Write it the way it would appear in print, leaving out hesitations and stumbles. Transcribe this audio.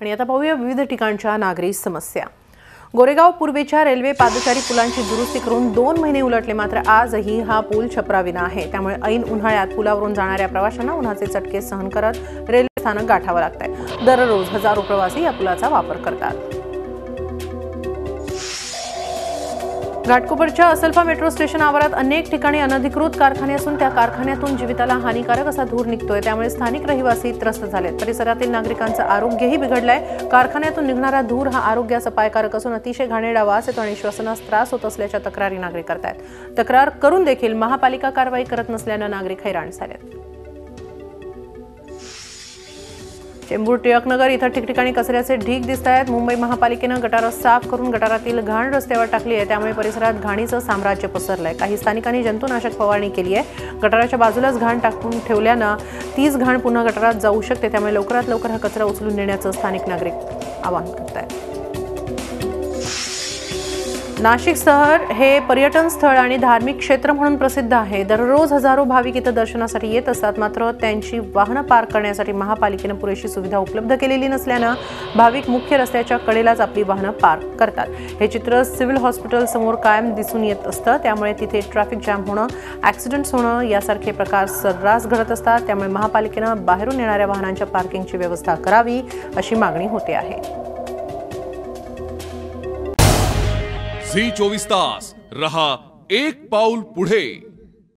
आणि आता पाहूया विविध ठिकाणच्या नागरी समस्या। गोरेगाव पूर्वेच्या रेल्वे पादचारी पुलांची दुरुस्ती करून 2 महिने उलटले, मात्र आजही हा पूल छपराविना आहे। त्यामुळे ऐन उन्हाळ्यात पुलावरून जाणाऱ्या प्रवाशांना उन्हाचे चटके सहन करत रेल्वे स्थानक गाठावं लागतंय। दररोज हजारो प्रवासी या पुलाचा वापर करतात। घाटकोपरच्या असलफा मेट्रो स्टेशन आवारात अनेक ठिकाणी अनधिकृत कारखाने असून त्या कारखान्यातून जीविताला हानिकारक असा धूर निघतोय। त्यामुळे स्थानिक रहिवासी त्रस्त झालेत। परिसरातील नागरिकांचं आरोग्यही बिघडलंय। कारखान्यातून निघणारा धूर हा आरोग्यास अपायकारक असून अतिशय घाणेरडा वास येतो आणि श्वसनास त्रास होत असल्याच्या तक्रारी नागरिक करतायत। तक्रार करून देखील महापालिका कारवाई करत नसल्यानं नागरिक हैराण झालेत। चेंबूर टिळकनगर इथं ठिकठिकाणी कचऱ्याचे ढीग दिसत आहेत। मुंबई महापालिकेनं गटारं साफ करून गटारातील घाण रस्त्यावर टाकली आहे। त्यामुळे परिसरात घाणीचं साम्राज्य पसरलंय। काही स्थानिकांनी जंतुनाशक फवारणी केली आहे। गटाराच्या बाजूलाच घाण टाकून ठेवल्यानं तीच घाण पुन्हा गटारात जाऊ शकते। त्यामुळे लवकरात लवकर हा कचरा उचलून नेण्याचं स्थानिक नागरिक आवाहन करतायत। नाशिक शहर हे पर्यटन स्थळ आणि धार्मिक क्षेत्र म्हणून प्रसिद्ध आहे। दररोज हजारो भाविक इथं दर्शनासाठी येत असतात, मात्र त्यांची वाहनं पार्क करण्यासाठी महापालिकेनं पुरेशी सुविधा उपलब्ध केलेली नसल्यानं भाविक मुख्य रस्त्याच्या कडेलाच आपली वाहनं पार्क करतात। हे चित्र सिव्हिल हॉस्पिटल समोर कायम दिसून येत असतं। त्यामुळे तिथे ट्रॅफिक जाम होणं, ॲक्सिडेंट्स होणं यासारखे प्रकार सर्रास घडत असतात। त्यामुळे महापालिकेनं बाहेरून येणाऱ्या वाहनांच्या पार्किंगची व्यवस्था करावी अशी मागणी होते आहे। झी 24 तास रहा एक पाऊल पुढे।